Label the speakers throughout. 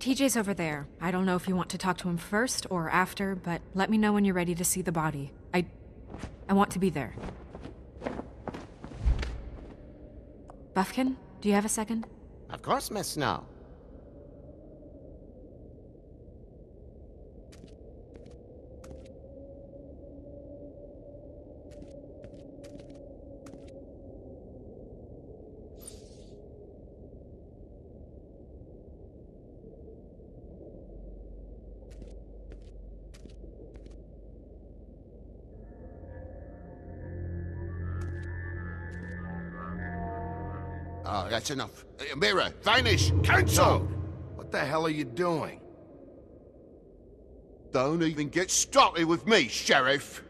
Speaker 1: TJ's over there. I don't know if you want to talk to him first or after, but let me know when you're ready to see the body. I want to be there. Buffkin, do you have a second?
Speaker 2: Of course, Miss Snow. Oh, that's enough. Mirror, vanish, cancel!
Speaker 3: What the hell are you doing?
Speaker 2: Don't even get started with me, Sheriff.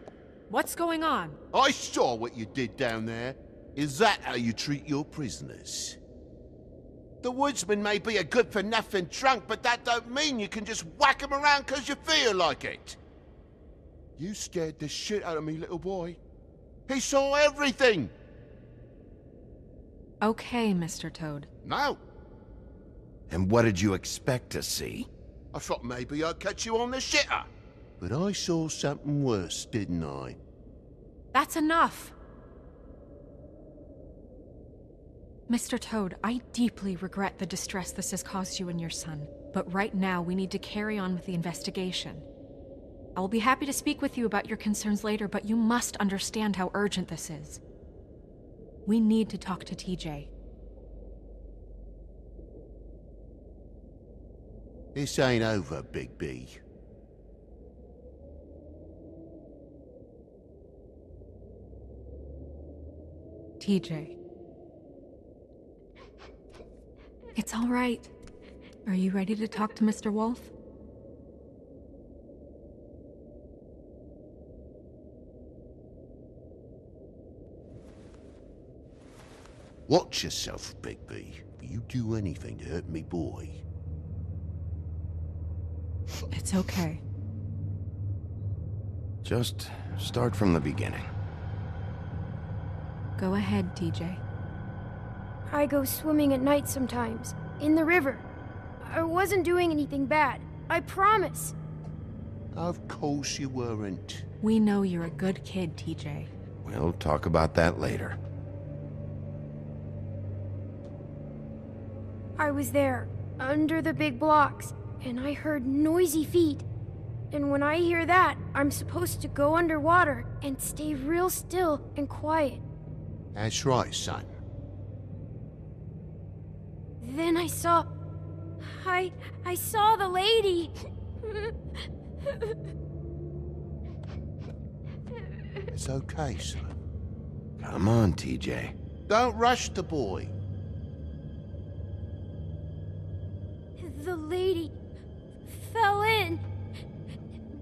Speaker 1: What's going on?
Speaker 2: I saw what you did down there. Is that how you treat your prisoners? The woodsman may be a good-for-nothing drunk, but that don't mean you can just whack him around because you feel like it. You scared the shit out of me, little boy. He saw everything.
Speaker 1: Okay, Mr. Toad.
Speaker 2: No.
Speaker 3: And what did you expect to see?
Speaker 2: I thought maybe I'd catch you on the shitter. But I saw something worse, didn't I?
Speaker 1: That's enough! Mr. Toad, I deeply regret the distress this has caused you and your son. But right now, we need to carry on with the investigation. I will be happy to speak with you about your concerns later, but you must understand how urgent this is. We need to talk to TJ.
Speaker 2: This ain't over, Big B.
Speaker 1: TJ. It's all right. Are you ready to talk to Mr. Wolf?
Speaker 2: Watch yourself, Big B. You do anything to hurt me, boy.
Speaker 1: It's okay.
Speaker 3: Just start from the beginning.
Speaker 1: Go ahead, TJ.
Speaker 4: I go swimming at night sometimes, in the river. I wasn't doing anything bad, I promise.
Speaker 2: Of course you weren't.
Speaker 1: We know you're a good kid, TJ.
Speaker 3: We'll talk about that later.
Speaker 4: I was there, under the big blocks, and I heard noisy feet. And when I hear that, I'm supposed to go underwater and stay real still and quiet.
Speaker 2: That's right, son.
Speaker 4: Then I saw the lady.
Speaker 2: It's okay, son.
Speaker 3: Come on, TJ.
Speaker 2: Don't rush the boy.
Speaker 4: The lady fell in.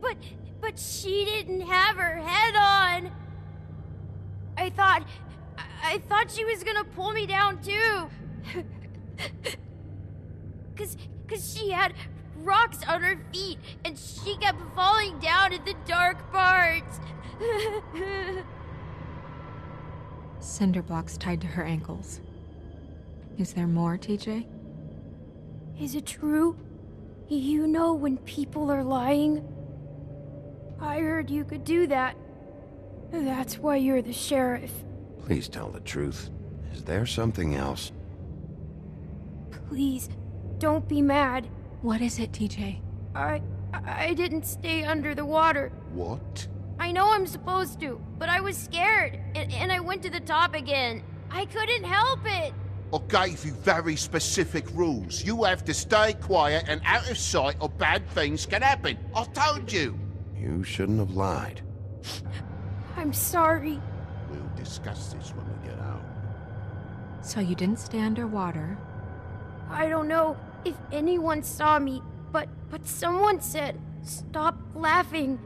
Speaker 4: But she didn't have her head on. I thought she was gonna pull me down too. Cause she had rocks on her feet and she kept falling down in the dark parts.
Speaker 1: Cinder blocks tied to her ankles. Is there more, TJ?
Speaker 4: Is it true? You know when people are lying? I heard you could do that. That's why you're the sheriff.
Speaker 3: Please tell the truth. Is there something else?
Speaker 4: Please, don't be mad.
Speaker 1: What is it, TJ?
Speaker 4: I didn't stay under the water.
Speaker 2: What?
Speaker 4: I know I'm supposed to, but I was scared, and I went to the top again. I couldn't help it.
Speaker 2: I gave you very specific rules. You have to stay quiet and out of sight or bad things can happen. I told you.
Speaker 3: You shouldn't have lied.
Speaker 4: I'm sorry.
Speaker 2: We'll discuss this when we get out.
Speaker 1: So you didn't stay underwater.
Speaker 4: I don't know if anyone saw me, but someone said, "Stop laughing."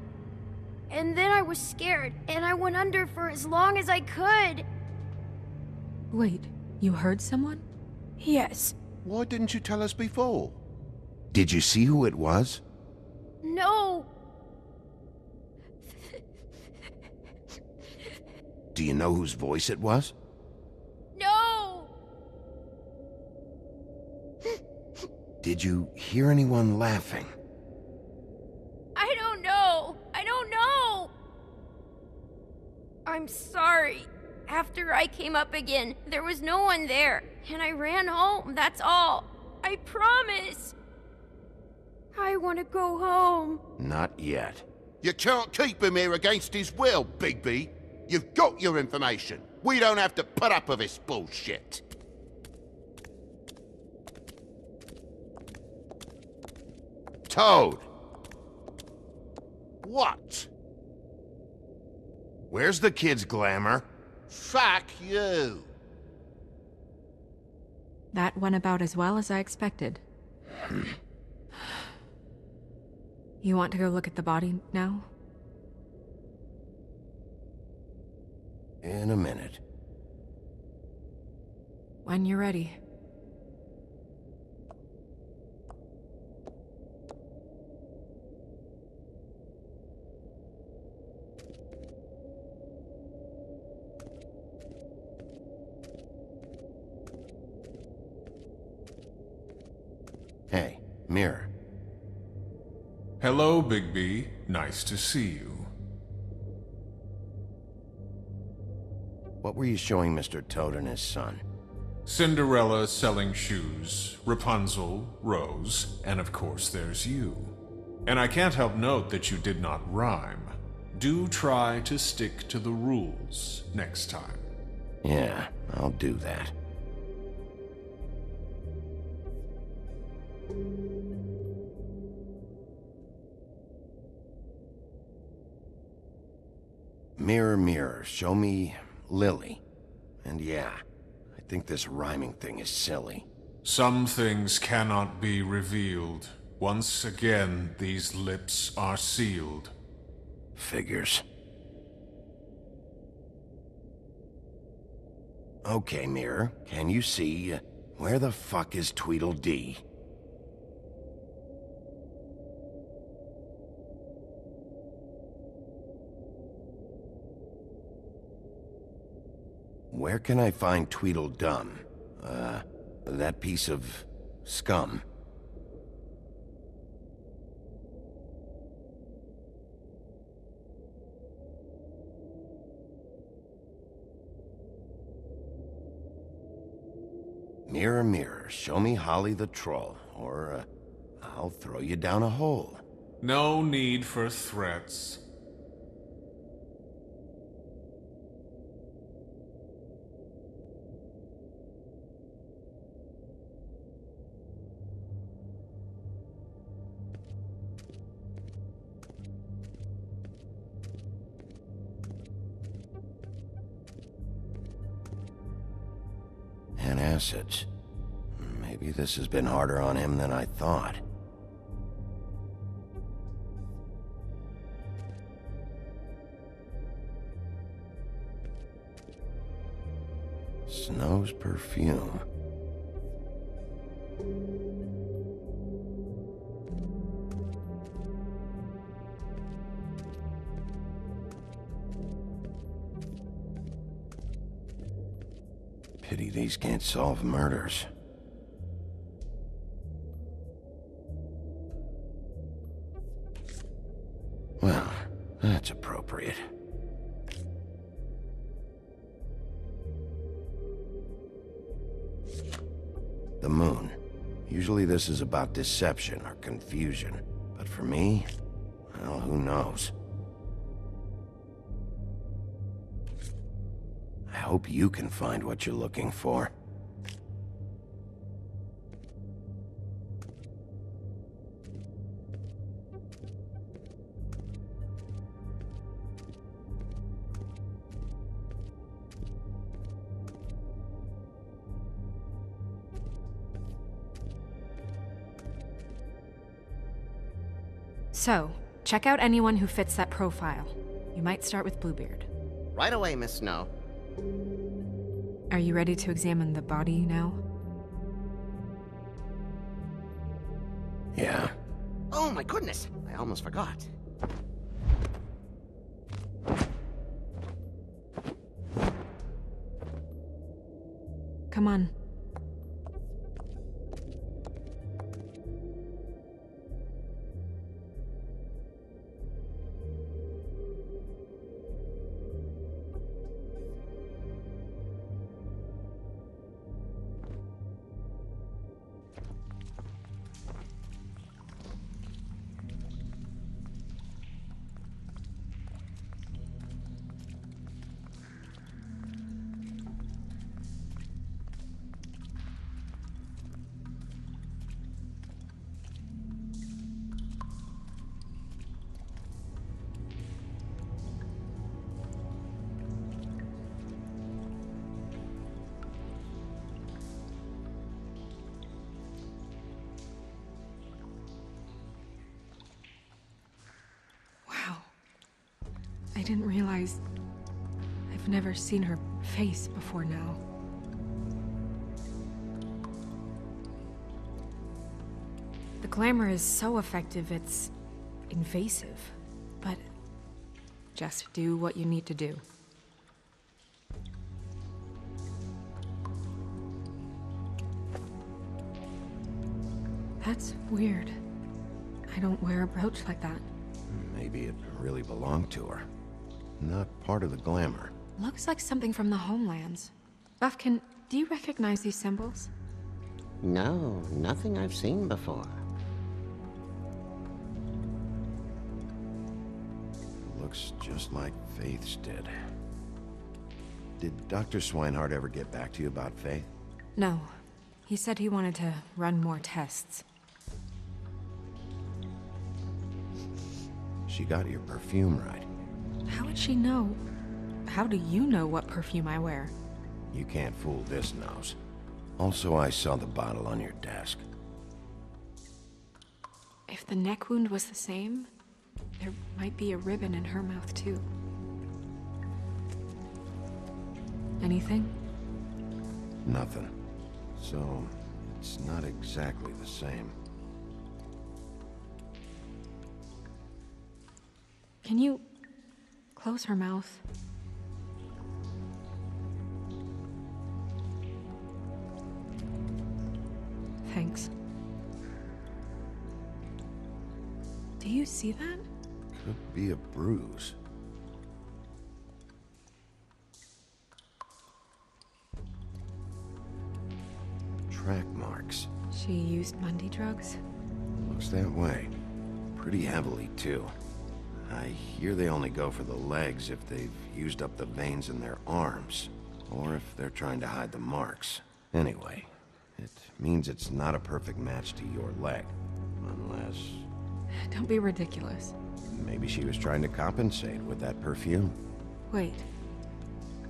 Speaker 4: And then I was scared, and I went under for as long as I could.
Speaker 1: Wait, you heard someone?
Speaker 4: Yes.
Speaker 2: Why didn't you tell us before?
Speaker 3: Did you see who it was?
Speaker 4: No.
Speaker 3: Do you know whose voice it was?
Speaker 4: No.
Speaker 3: Did you hear anyone laughing?
Speaker 4: I don't know. I don't know. I'm sorry. After I came up again, there was no one there, and I ran home, that's all. I promise. I want to go home.
Speaker 3: Not yet.
Speaker 2: You can't keep him here against his will, Bigby. You've got your information. We don't have to put up with this bullshit. Toad! What?
Speaker 3: Where's the kid's glamour?
Speaker 2: Fuck you.
Speaker 1: That went about as well as I expected. You want to go look at the body now?
Speaker 3: In a minute.
Speaker 1: When you're ready.
Speaker 3: Hey, Mirror.
Speaker 5: Hello, Bigby. Nice to see you.
Speaker 3: What were you showing Mr. Toad and his son?
Speaker 5: Cinderella selling shoes, Rapunzel, Rose, and of course there's you. And I can't help note that you did not rhyme. Do try to stick to the rules next time.
Speaker 3: Yeah, I'll do that. Mirror, mirror, show me Lily. And yeah, I think this rhyming thing is silly.
Speaker 5: Some things cannot be revealed. Once again, these lips are sealed.
Speaker 3: Figures. Okay, Mirror, can you see where the fuck is Tweedledee? Where can I find Tweedledum? That piece of scum. Mirror, mirror, show me Holly the Troll, or I'll throw you down a hole.
Speaker 5: No need for threats.
Speaker 3: Acids. Maybe this has been harder on him than I thought. Snow's perfume. Pity these can't solve murders. Well, that's appropriate. The moon. Usually this is about deception or confusion. But for me, well, who knows? I hope you can find what you're looking for.
Speaker 1: So, check out anyone who fits that profile. You might start with Bluebeard.
Speaker 6: Right away, Miss Snow.
Speaker 1: Are you ready to examine the body now?
Speaker 3: Yeah.
Speaker 6: Oh my goodness, I almost forgot.
Speaker 1: Come on. I didn't realize... I've never seen her face before now. The glamour is so effective, it's invasive. But just do what you need to do. That's weird. I don't wear a brooch like that.
Speaker 3: Maybe it really belonged to her. Not part of the glamour.
Speaker 1: Looks like something from the homelands. Buffkin, do you recognize these symbols?
Speaker 6: No, nothing I've seen before.
Speaker 3: Looks just like Faith's did. Did Dr. Swinehart ever get back to you about Faith?
Speaker 1: No. He said he wanted to run more tests.
Speaker 3: She got your perfume right.
Speaker 1: How would she know? How do you know what perfume I wear?
Speaker 3: You can't fool this nose. Also, I saw the bottle on your desk.
Speaker 1: If the neck wound was the same, there might be a ribbon in her mouth too. Anything?
Speaker 3: Nothing. So, it's not exactly the same.
Speaker 1: Can you close her mouth? Thanks. Do you see that?
Speaker 3: Could be a bruise. Track marks.
Speaker 1: She used Mundy drugs?
Speaker 3: Looks that way. Pretty heavily, too. I hear they only go for the legs if they've used up the veins in their arms, or if they're trying to hide the marks. Anyway, it means it's not a perfect match to your leg. Unless...
Speaker 1: Don't be ridiculous.
Speaker 3: maybe she was trying to compensate with that perfume.
Speaker 1: Wait.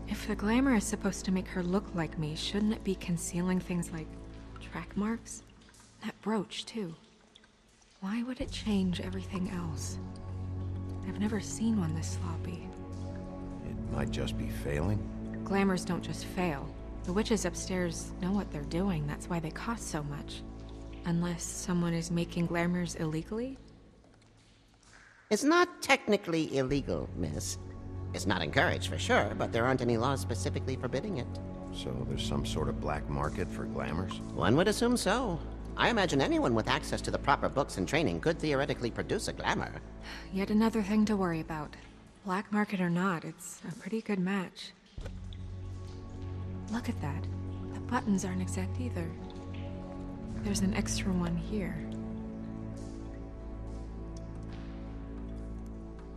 Speaker 1: If the glamour is supposed to make her look like me, shouldn't it be concealing things like track marks? That brooch, too. Why would it change everything else? I've never seen one this sloppy.
Speaker 3: It might just be failing.
Speaker 1: Glamours don't just fail. The witches upstairs know what they're doing, that's why they cost so much. Unless someone is making glamours illegally?
Speaker 6: It's not technically illegal, miss. It's not encouraged for sure, but there aren't any laws specifically forbidding it.
Speaker 3: So there's some sort of black market for glamours?
Speaker 6: One would assume so. I imagine anyone with access to the proper books and training could theoretically produce a glamour.
Speaker 1: Yet another thing to worry about. Black market or not, it's a pretty good match. Look at that. The buttons aren't exact either. There's an extra one here.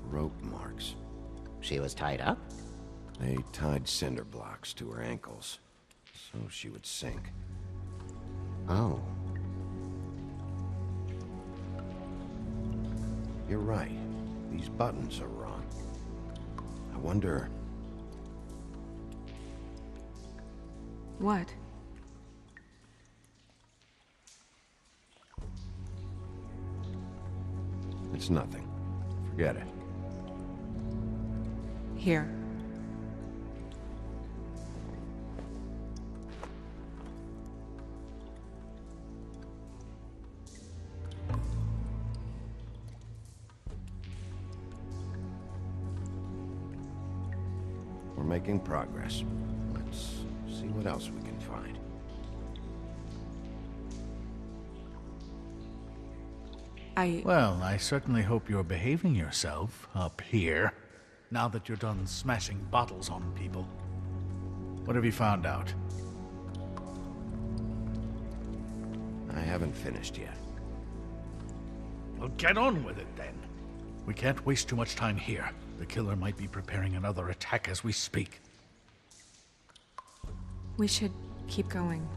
Speaker 3: Rope marks.
Speaker 6: She was tied up?
Speaker 3: They tied cinder blocks to her ankles, so she would sink.
Speaker 6: Oh.
Speaker 3: You're right. These buttons are wrong. I wonder...
Speaker 1: What?
Speaker 3: It's nothing. Forget it.
Speaker 1: Here.
Speaker 3: We're making progress. Let's see what else we can find.
Speaker 7: Well, I certainly hope you're behaving yourself up here, now that you're done smashing bottles on people. What have you found out?
Speaker 3: I haven't finished yet.
Speaker 7: Well, get on with it then. We can't waste too much time here. The killer might be preparing another attack as we speak.
Speaker 1: We should keep going.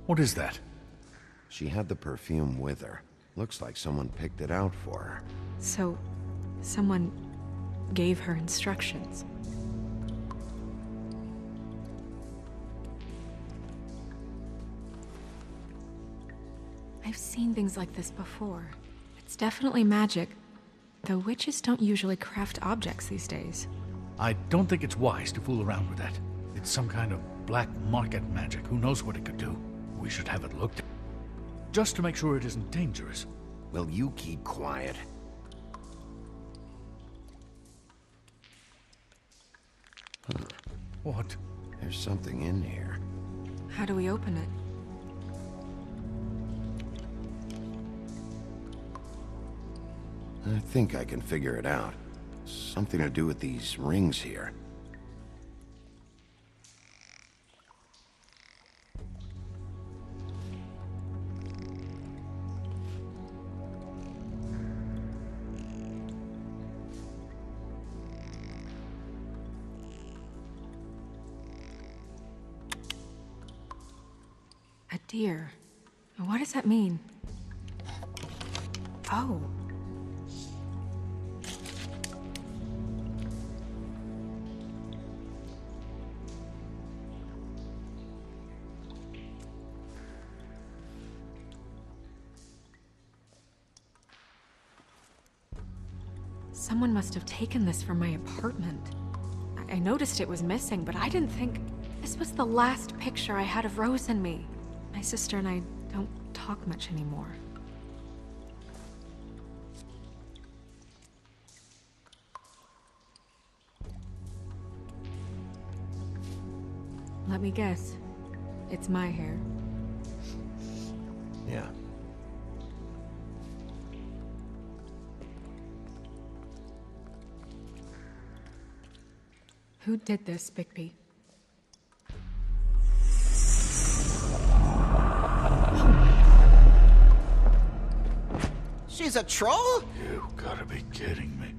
Speaker 7: What is that?
Speaker 3: She had the perfume with her. Looks like someone picked it out for her.
Speaker 1: So, someone gave her instructions. I've seen things like this before. It's definitely magic, though witches don't usually craft objects these days.
Speaker 7: I don't think it's wise to fool around with that. It's some kind of black market magic. Who knows what it could do? We should have it looked at. Just to make sure it isn't dangerous.
Speaker 3: Will you keep quiet?
Speaker 7: What?
Speaker 3: There's something in here.
Speaker 1: How do we open it?
Speaker 3: I think I can figure it out. Something to do with these rings here.
Speaker 1: A deer. What does that mean? Oh. Someone must have taken this from my apartment. I noticed it was missing, but I didn't think this was the last picture I had of Rose and me. My sister and I don't talk much anymore. Let me guess. It's my hair.
Speaker 3: Yeah.
Speaker 1: Who did this, Bigby?
Speaker 6: She's a troll?
Speaker 7: You gotta be kidding me.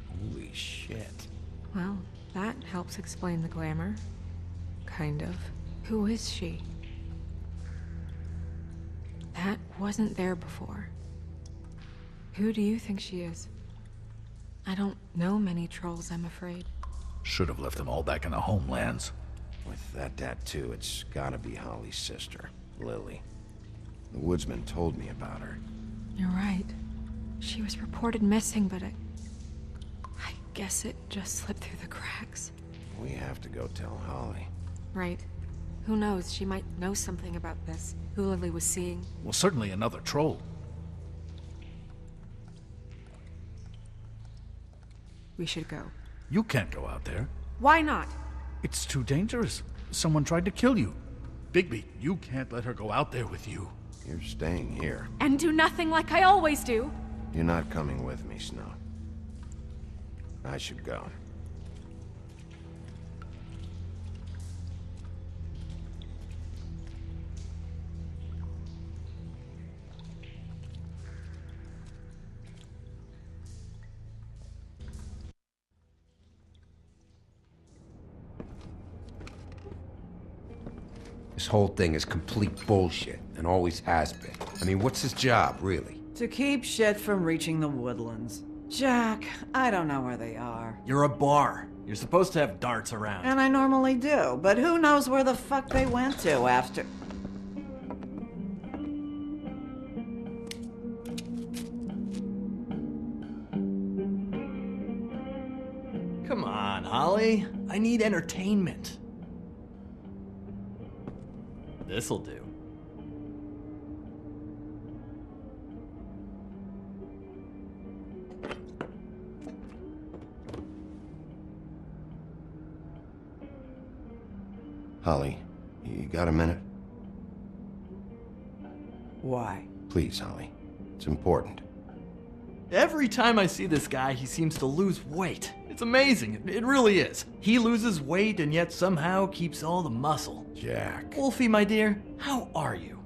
Speaker 3: Holy shit.
Speaker 1: Well, that helps explain the glamour. Kind of. Who is she? That wasn't there before. Who do you think she is? I don't know many trolls, I'm afraid.
Speaker 7: Should have left them all back in the homelands.
Speaker 3: With that tattoo, it's gotta be Holly's sister, Lily. The woodsman told me about her.
Speaker 1: You're right. She was reported missing, but I guess it just slipped through the cracks.
Speaker 3: We have to go tell Holly.
Speaker 1: Right. Who knows, she might know something about this. Who Lily was seeing.
Speaker 7: Well, certainly another troll.
Speaker 1: We should go.
Speaker 7: You can't go out there.
Speaker 1: Why not?
Speaker 7: It's too dangerous. Someone tried to kill you. Bigby, you can't let her go out there with you.
Speaker 3: You're staying here.
Speaker 1: And do nothing like I always do.
Speaker 3: You're not coming with me, Snow. I should go.
Speaker 8: This whole thing is complete bullshit, and always has been. I mean, what's his job, really?
Speaker 9: To keep shit from reaching the woodlands. Jack, I don't know where they are.
Speaker 10: You're a bar. You're supposed to have darts around.
Speaker 9: And I normally do, but who knows where the fuck they went to after...
Speaker 10: Come on, Holly. I need entertainment. This'll do.
Speaker 3: Holly, you got a minute?
Speaker 9: Why?
Speaker 3: Please, Holly. It's important.
Speaker 10: Every time I see this guy, he seems to lose weight. It's amazing. It really is. He loses weight and yet somehow keeps all the muscle.
Speaker 3: Jack.
Speaker 10: Wolfie, my dear, how are you?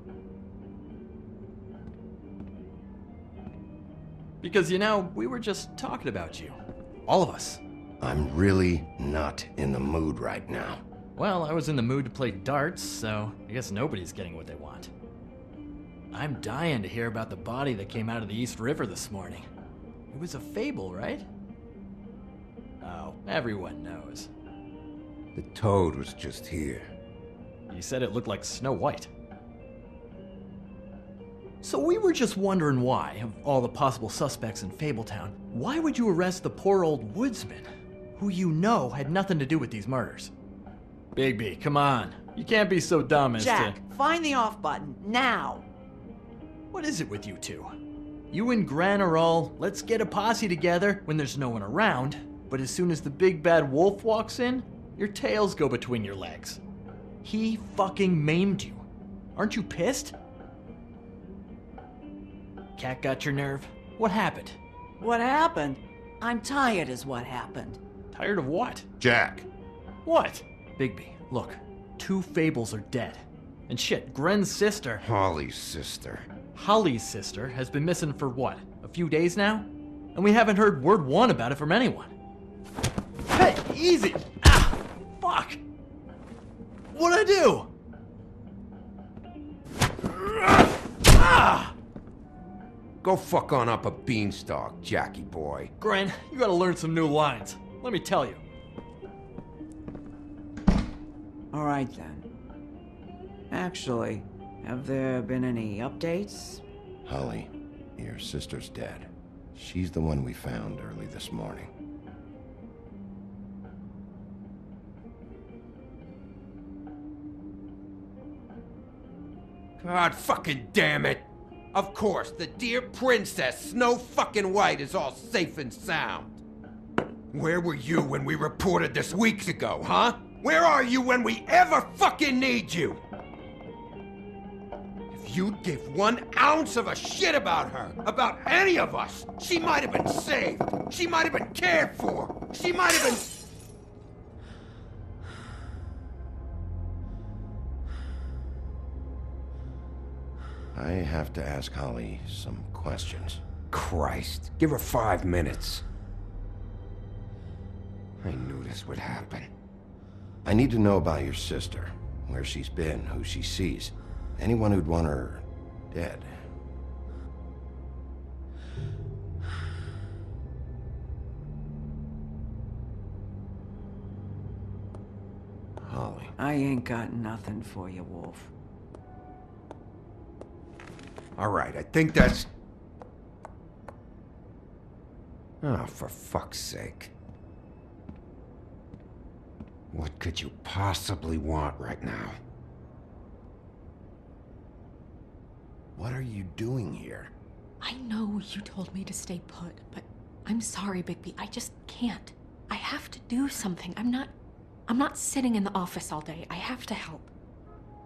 Speaker 10: Because, you know, we were just talking about you. All of us.
Speaker 3: I'm really not in the mood right now.
Speaker 10: Well, I was in the mood to play darts, so I guess nobody's getting what they want. I'm dying to hear about the body that came out of the East River this morning. It was a fable, right? Oh, everyone knows.
Speaker 8: The toad was just here.
Speaker 10: He said it looked like Snow White. So we were just wondering why, of all the possible suspects in Fabletown, why would you arrest the poor old woodsman, who you know had nothing to do with these murders? Bigby, come on. You can't be so dumb as
Speaker 9: Jack,
Speaker 10: to...
Speaker 9: find the off button, now!
Speaker 10: What is it with you two? You and Gran are all, let's get a posse together when there's no one around, but as soon as the big bad wolf walks in, your tails go between your legs. He fucking maimed you. Aren't you pissed? Cat got your nerve? What happened?
Speaker 9: What happened? I'm tired is what happened.
Speaker 10: Tired of what?
Speaker 2: Jack.
Speaker 10: What? Bigby, look. 2 Fables are dead. And shit, Gren's sister...
Speaker 8: Holly's sister.
Speaker 10: Holly's sister has been missing for what? A few days now? And we haven't heard word one about it from anyone. Hey, easy! Ah! Fuck! What'd I do? Ah!
Speaker 8: Go fuck on up a beanstalk, Jackie boy.
Speaker 10: Gren, you gotta learn some new lines. Let me tell you.
Speaker 9: All right then. Actually, have there been any updates?
Speaker 3: Holly, your sister's dead. She's the one we found early this morning.
Speaker 8: God fucking damn it! Of course, the dear princess, Snow fucking White, is all safe and sound. Where were you when we reported this weeks ago, huh? Where are you when we ever fucking need you? If you'd give 1 ounce of a shit about her, about any of us, she might have been saved. She might have been cared for. She might have been...
Speaker 3: I have to ask Holly some questions.
Speaker 8: Christ, give her 5 minutes. I knew this would happen.
Speaker 3: I need to know about your sister, where she's been, who she sees. Anyone who'd want her dead. Holly.
Speaker 9: I ain't got nothing for you, Wolf.
Speaker 8: All right, I think that's... Oh, for fuck's sake. What could you possibly want right now?
Speaker 3: What are you doing here?
Speaker 1: I know you told me to stay put, but I'm sorry, Bigby. I just can't. I have to do something. I'm not sitting in the office all day. I have to help.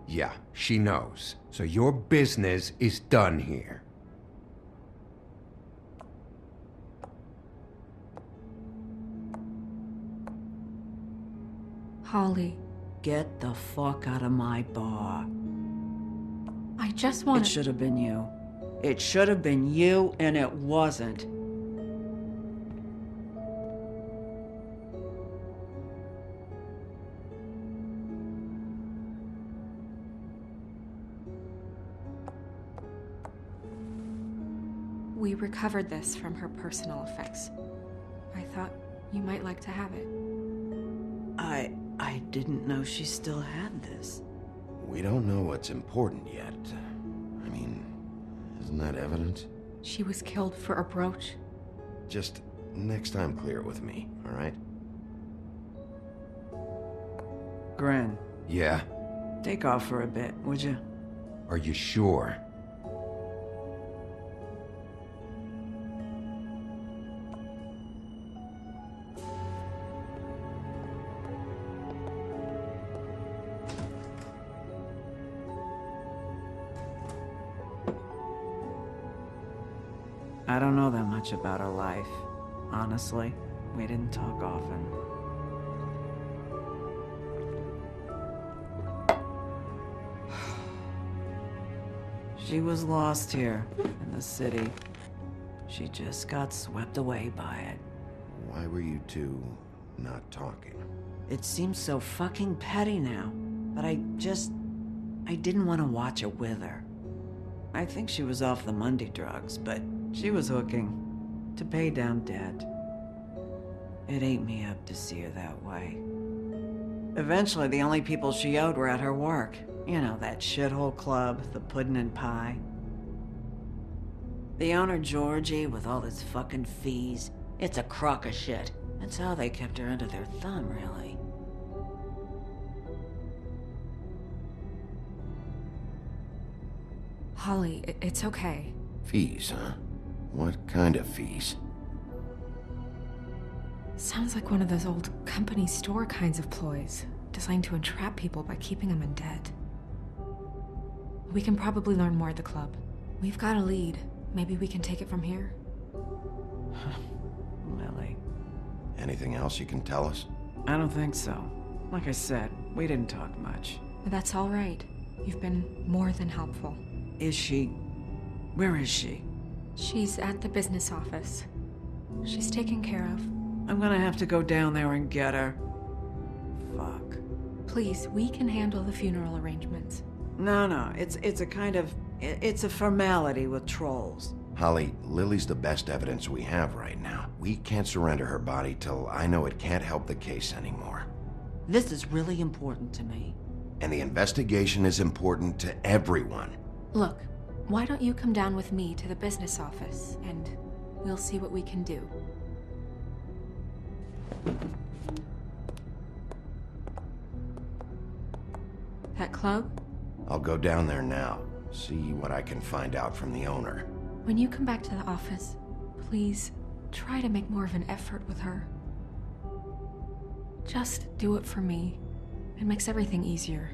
Speaker 8: Yeah, she knows. So your business is done here.
Speaker 1: Holly,
Speaker 9: Get the fuck out of my bar.
Speaker 1: I just want
Speaker 9: It should have been you. It should have been you, and it wasn't.
Speaker 1: We recovered this from her personal effects. I thought you might like to have it.
Speaker 9: I didn't know she still had this.
Speaker 3: We don't know what's important yet. I mean, isn't that evidence?
Speaker 1: She was killed for a brooch.
Speaker 3: Just next time clear it with me, all right?
Speaker 9: Gren,
Speaker 8: Yeah?
Speaker 9: take off for a bit, would you?
Speaker 8: Are you sure?
Speaker 9: I don't know that much about her life. Honestly, we didn't talk often. She was lost here, in the city. She just got swept away by it.
Speaker 3: Why were you two not talking?
Speaker 9: It seems so fucking petty now, but I didn't want to watch it with her. I think she was off the Monday drugs, but she was hooking to pay down debt. It ate me up to see her that way. Eventually, the only people she owed were at her work. You know, that shithole club, the Puddin' and Pie. The owner, Georgie, with all his fucking fees. It's a crock of shit. That's how they kept her under their thumb, really.
Speaker 1: Holly, it's okay.
Speaker 3: Fees, huh? What kind of fees?
Speaker 1: Sounds like one of those old company store kinds of ploys, designed to entrap people by keeping them in debt. We can probably learn more at the club. We've got a lead. Maybe we can take it from here?
Speaker 9: Lily.
Speaker 3: Anything else you can tell us?
Speaker 9: I don't think so. Like I said, we didn't talk much.
Speaker 1: That's all right. You've been more than helpful.
Speaker 9: Is she... Where is she?
Speaker 1: She's at the business office. She's taken care of.
Speaker 9: I'm gonna have to go down there and get her. Fuck.
Speaker 1: Please, we can handle the funeral arrangements.
Speaker 9: No, it's a kind of... It's a formality with trolls.
Speaker 3: Holly, Lily's the best evidence we have right now. We can't surrender her body till I know it can't help the case anymore.
Speaker 9: This is really important to me.
Speaker 3: And the investigation is important to everyone.
Speaker 1: Look, why don't you come down with me to the business office, and we'll see what we can do. That club?
Speaker 3: I'll go down there now, see what I can find out from the owner.
Speaker 1: When you come back to the office, please try to make more of an effort with her. Just do it for me. It makes everything easier.